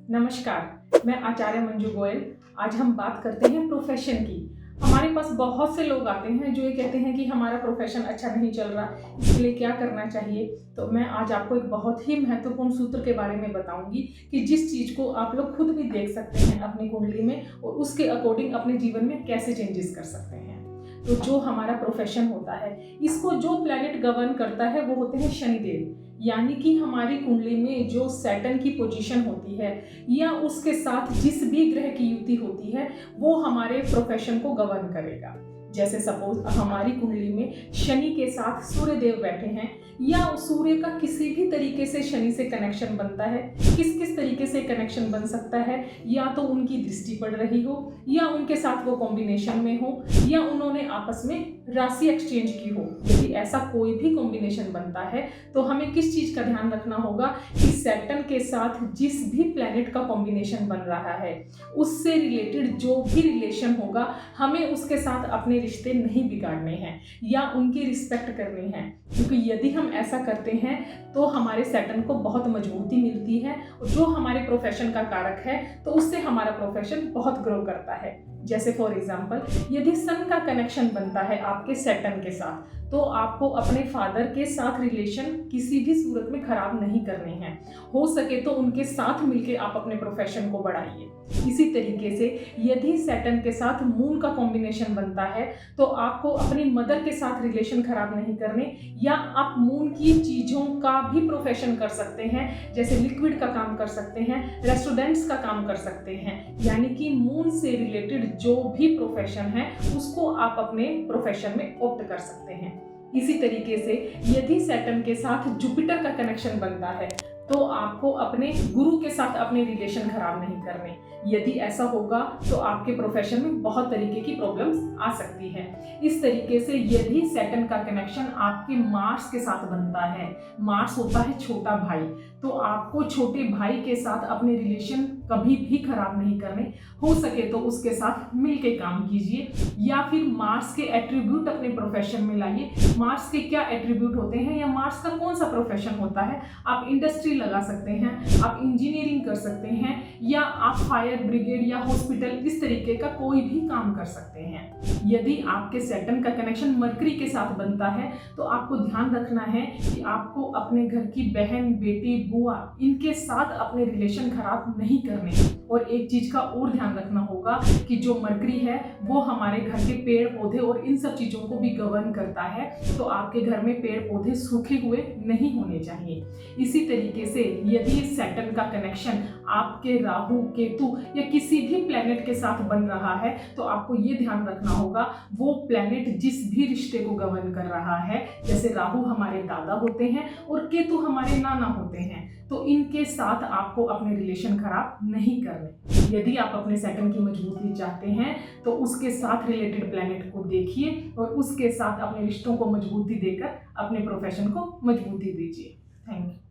नमस्कार, मैं आचार्य मंजू गोयल। आज हम बात करते हैं प्रोफेशन की। हमारे पास बहुत से लोग आते हैं जो ये कहते हैं कि हमारा प्रोफेशन अच्छा नहीं चल रहा, इसके लिए क्या करना चाहिए। तो मैं आज आपको एक बहुत ही महत्वपूर्ण सूत्र के बारे में बताऊंगी कि जिस चीज़ को आप लोग खुद भी देख सकते हैं अपनी कुंडली में और उसके अकॉर्डिंग अपने जीवन में कैसे चेंजेस कर सकते हैं। तो जो हमारा प्रोफेशन होता है, इसको जो प्लैनेट गवर्न करता है वो होते हैं शनिदेव। यानी कि हमारी कुंडली में जो सैटर्न की पोजीशन होती है या उसके साथ जिस भी ग्रह की युति होती है वो हमारे प्रोफेशन को गवर्न करेगा। जैसे सपोज हमारी कुंडली में शनि के साथ सूर्य देव बैठे हैं या सूर्य का किसी भी तरीके से शनि से कनेक्शन बनता है। किस किस तरीके से कनेक्शन बन सकता है, या तो उनकी दृष्टि पड़ रही हो या उनके साथ वो कॉम्बिनेशन में हो या उन्होंने आपस में राशि एक्सचेंज की हो। यदि ऐसा कोई भी कॉम्बिनेशन बनता है तो हमें किस चीज़ का ध्यान रखना होगा कि सैटर्न के साथ जिस भी प्लैनेट का कॉम्बिनेशन बन रहा है उससे रिलेटेड जो भी रिलेशन होगा हमें उसके साथ अपने रिश्ते नहीं बिगाड़ने हैं या उनकी रिस्पेक्ट करनी है। क्योंकि यदि हम ऐसा करते हैं तो हमारे सैटर्न को बहुत मजबूती मिलती है और जो हमारे प्रोफेशन का कारक है तो उससे हमारा प्रोफेशन बहुत ग्रो करता है। जैसे फॉर एग्जाम्पल यदि सन का कनेक्शन बनता है आपके सैटर्न के साथ तो आपको अपने फादर के साथ रिलेशन किसी भी सूरत में खराब नहीं करने हैं। हो सके तो उनके साथ मिलके आप अपने प्रोफेशन को बढ़ाइए। इसी तरीके से यदि सैटर्न के साथ मून का कॉम्बिनेशन बनता है तो आपको अपनी मदर के साथ रिलेशन खराब नहीं करने, या आप मून की चीज़ों का भी प्रोफेशन कर सकते हैं। जैसे लिक्विड का काम कर सकते हैं, रेस्टोरेंट्स का काम कर सकते हैं। यानी कि मून से रिलेटेड जो भी प्रोफेशन है उसको आप अपने प्रोफेशन में ऑप्ट कर सकते हैं। इसी तरीके से यदि सैटर्न के साथ जुपिटर का कनेक्शन बनता है तो आपको अपने गुरु के साथ अपने रिलेशन खराब नहीं करने। यदि ऐसा होगा तो आपके प्रोफेशन में बहुत तरीके की प्रॉब्लम्स आ सकती है। इस तरीके से यदि सैटर्न का कनेक्शन आपके मार्स के साथ बनता है, मार्स होता है छोटा भाई, तो आपको छोटे भाई के साथ अपने रिलेशन कभी भी खराब नहीं करने। हो सके तो उसके साथ मिलके काम कीजिए या फिर मार्स के एट्रीब्यूट अपने प्रोफेशन में लाइए। मार्स के क्या एट्रीब्यूट होते हैं या मार्स का कौन सा प्रोफेशन होता है। आप इंडस्ट्री लगा सकते हैं, आप इंजीनियरिंग कर सकते हैं या आप फायर ब्रिगेड या हॉस्पिटल, इस तरीके का कोई भी काम कर सकते हैं। यदि आपके सैटर्न का कनेक्शन मरकरी के साथ बनता है तो आपको ध्यान रखना है कि आपको अपने घर की बहन, बेटी, बुआ, इनके साथ अपने रिलेशन खराब नहीं करने। और एक चीज का और ध्यान रखना होगा कि जो मरकरी है वो हमारे घर के पेड़ पौधे और इन सब चीजों को भी गवर्न करता है, तो आपके घर में पेड़ पौधे सूखे हुए नहीं होने चाहिए। इसी तरीके से यदि सैटर्न का कनेक्शन आपके राहु, केतु या किसी भी प्लैनेट के साथ बन रहा है तो आपको ये ध्यान रखना होगा वो प्लैनेट जिस भी रिश्ते को गवर्न कर रहा है, जैसे राहु हमारे दादा होते हैं और केतु हमारे नाना होते हैं, तो इनके साथ आपको अपने रिलेशन खराब नहीं करने। यदि आप अपने सैटर्न की मजबूती चाहते हैं तो उसके साथ रिलेटेड प्लैनेट को देखिए और उसके साथ अपने रिश्तों को मजबूती देकर अपने प्रोफेशन को मजबूती दीजिए। Thank you.